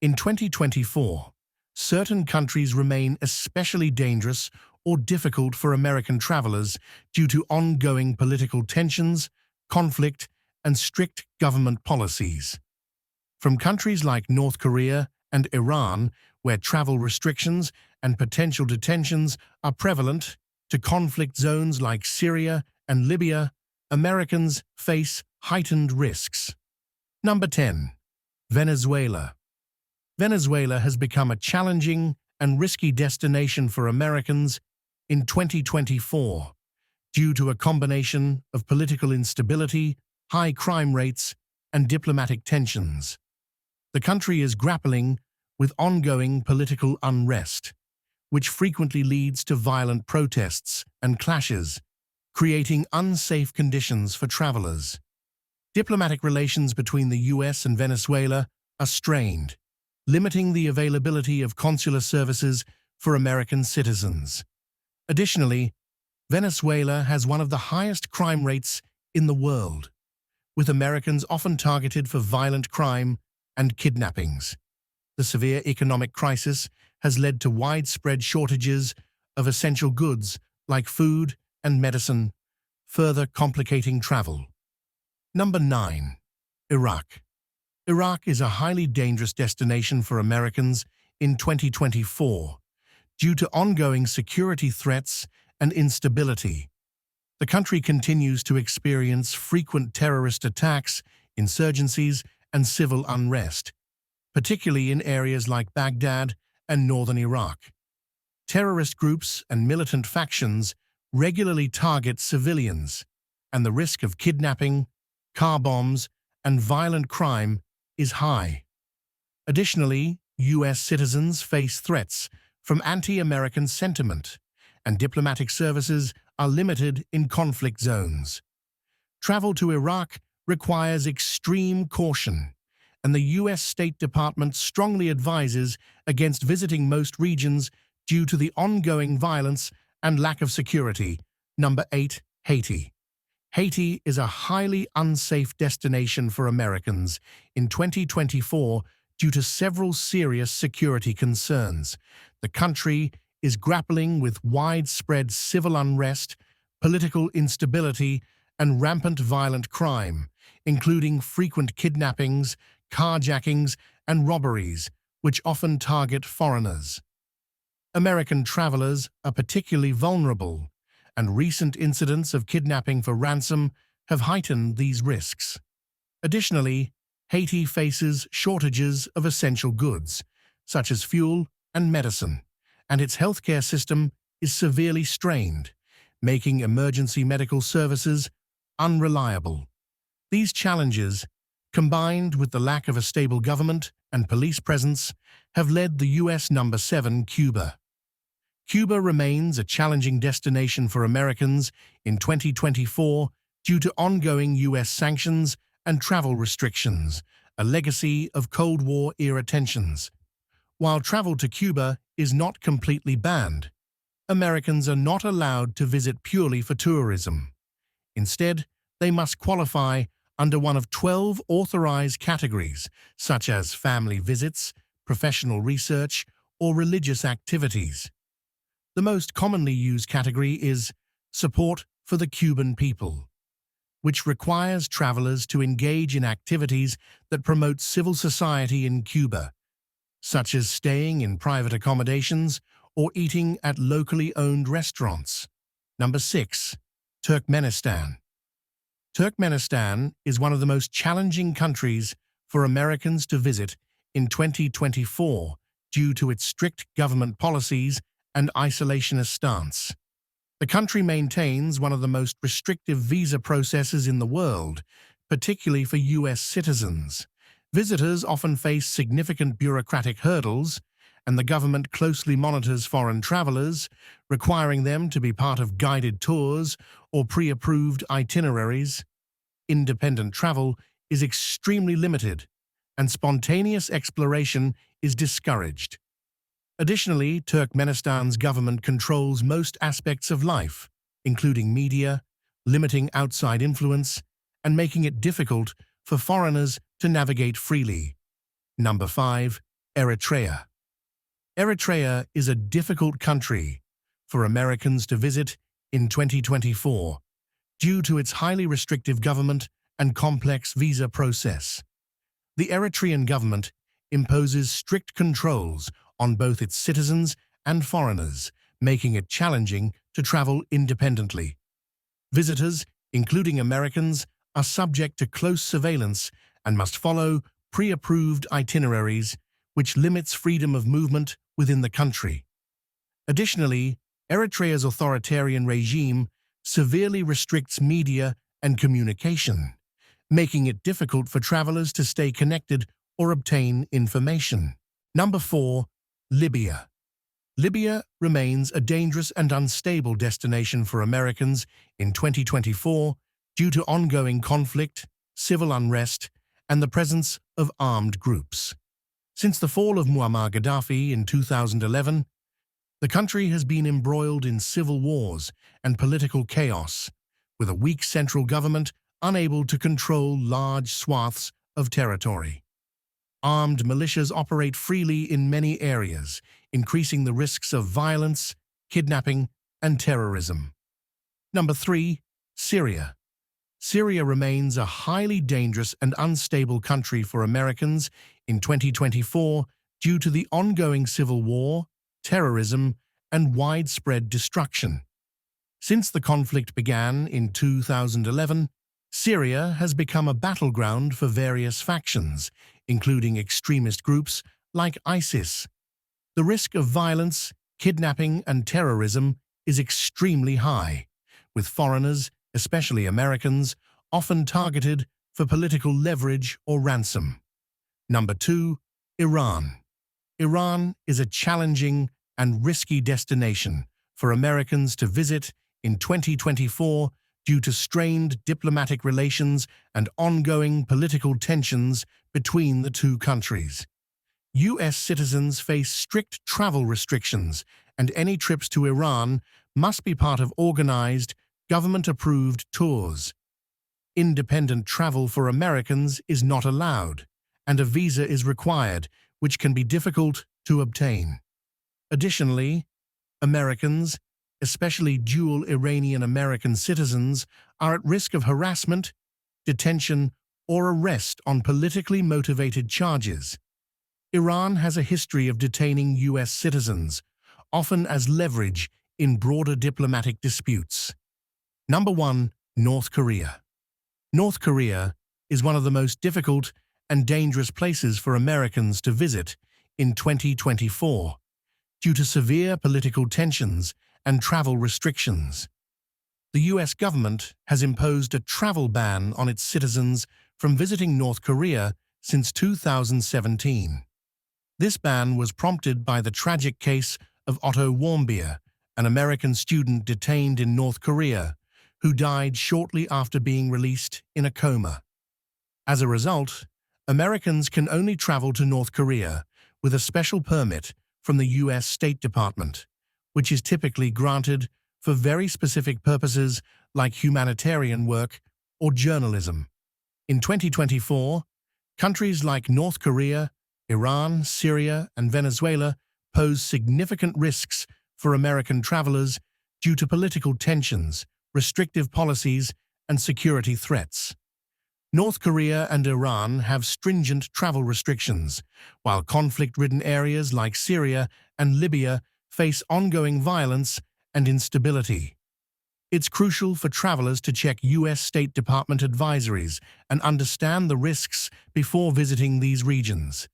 In 2024, certain countries remain especially dangerous or difficult for American travelers due to ongoing political tensions, conflict, and strict government policies. From countries like North Korea and Iran, where travel restrictions and potential detentions are prevalent, to conflict zones like Syria and Libya, Americans face heightened risks. Number 10. Venezuela. Venezuela has become a challenging and risky destination for Americans in 2024 due to a combination of political instability, high crime rates, and diplomatic tensions. The country is grappling with ongoing political unrest, which frequently leads to violent protests and clashes, creating unsafe conditions for travelers. Diplomatic relations between the US and Venezuela are strained, limiting the availability of consular services for American citizens. Additionally, Venezuela has one of the highest crime rates in the world, with Americans often targeted for violent crime and kidnappings. The severe economic crisis has led to widespread shortages of essential goods like food and medicine, further complicating travel. Number 9. Iraq. Iraq is a highly dangerous destination for Americans in 2024 due to ongoing security threats and instability. The country continues to experience frequent terrorist attacks, insurgencies, and civil unrest, particularly in areas like Baghdad and northern Iraq. Terrorist groups and militant factions regularly target civilians, and the risk of kidnapping, car bombs, and violent crime is high. Additionally, U.S. citizens face threats from anti-American sentiment, and diplomatic services are limited in conflict zones. Travel to Iraq requires extreme caution, and the U.S. State Department strongly advises against visiting most regions due to the ongoing violence and lack of security. Number 8. Haiti. Haiti is a highly unsafe destination for Americans in 2024 due to several serious security concerns. The country is grappling with widespread civil unrest, political instability, and rampant violent crime, including frequent kidnappings, carjackings, and robberies, which often target foreigners. American travelers are particularly vulnerable, and recent incidents of kidnapping for ransom have heightened these risks. Additionally, Haiti faces shortages of essential goods, such as fuel and medicine, and its healthcare system is severely strained, making emergency medical services unreliable. These challenges, combined with the lack of a stable government and police presence, have led the U.S. Number 7. Cuba. Cuba remains a challenging destination for Americans in 2024 due to ongoing U.S. sanctions and travel restrictions, a legacy of Cold War-era tensions. While travel to Cuba is not completely banned, Americans are not allowed to visit purely for tourism. Instead, they must qualify under one of 12 authorized categories, such as family visits, professional research, or religious activities. The most commonly used category is support for the Cuban people, which requires travelers to engage in activities that promote civil society in Cuba, such as staying in private accommodations or eating at locally owned restaurants. Number 6. Turkmenistan. Turkmenistan is one of the most challenging countries for Americans to visit in 2024 due to its strict government policies and isolationist stance. The country maintains one of the most restrictive visa processes in the world, particularly for U.S. citizens. Visitors often face significant bureaucratic hurdles, and the government closely monitors foreign travelers, requiring them to be part of guided tours or pre-approved itineraries. Independent travel is extremely limited, and spontaneous exploration is discouraged. Additionally, Turkmenistan's government controls most aspects of life, including media, limiting outside influence, and making it difficult for foreigners to navigate freely. Number 5. Eritrea. Eritrea is a difficult country for Americans to visit in 2024 due to its highly restrictive government and complex visa process. The Eritrean government imposes strict controls on both its citizens and foreigners, making it challenging to travel independently. Visitors, including Americans, are subject to close surveillance and must follow pre-approved itineraries, which limits freedom of movement within the country. Additionally, Eritrea's authoritarian regime severely restricts media and communication, making it difficult for travelers to stay connected or obtain information. Number 4. Libya. Libya remains a dangerous and unstable destination for Americans in 2024 due to ongoing conflict, civil unrest, and the presence of armed groups. Since the fall of Muammar Gaddafi in 2011, the country has been embroiled in civil wars and political chaos, with a weak central government unable to control large swaths of territory. Armed militias operate freely in many areas, increasing the risks of violence, kidnapping, and terrorism. Number 3. Syria. Syria remains a highly dangerous and unstable country for Americans in 2024 due to the ongoing civil war, terrorism, and widespread destruction. Since the conflict began in 2011, Syria has become a battleground for various factions, including extremist groups like ISIS. The risk of violence, kidnapping, and terrorism is extremely high, with foreigners, especially Americans, often targeted for political leverage or ransom. Number 2. Iran. Iran is a challenging and risky destination for Americans to visit in 2024 due to strained diplomatic relations and ongoing political tensions between the two countries. U.S. citizens face strict travel restrictions, and any trips to Iran must be part of organized, government-approved tours. Independent travel for Americans is not allowed, and a visa is required, which can be difficult to obtain. Additionally, Americans, especially dual Iranian-American citizens, are at risk of harassment, detention, or arrest on politically motivated charges. Iran has a history of detaining U.S. citizens, often as leverage in broader diplomatic disputes. Number 1. North Korea. North Korea is one of the most difficult and dangerous places for Americans to visit in 2024 due to severe political tensions and travel restrictions. The U.S. government has imposed a travel ban on its citizens from visiting North Korea since 2017. This ban was prompted by the tragic case of Otto Warmbier, an American student detained in North Korea, who died shortly after being released in a coma. As a result, Americans can only travel to North Korea with a special permit from the U.S. State Department, which is typically granted for very specific purposes like humanitarian work or journalism. In 2024, countries like North Korea, Iran, Syria, and Venezuela pose significant risks for American travelers due to political tensions, restrictive policies, and security threats. North Korea and Iran have stringent travel restrictions, while conflict-ridden areas like Syria and Libya face ongoing violence and instability. It's crucial for travelers to check U.S. State Department advisories and understand the risks before visiting these regions.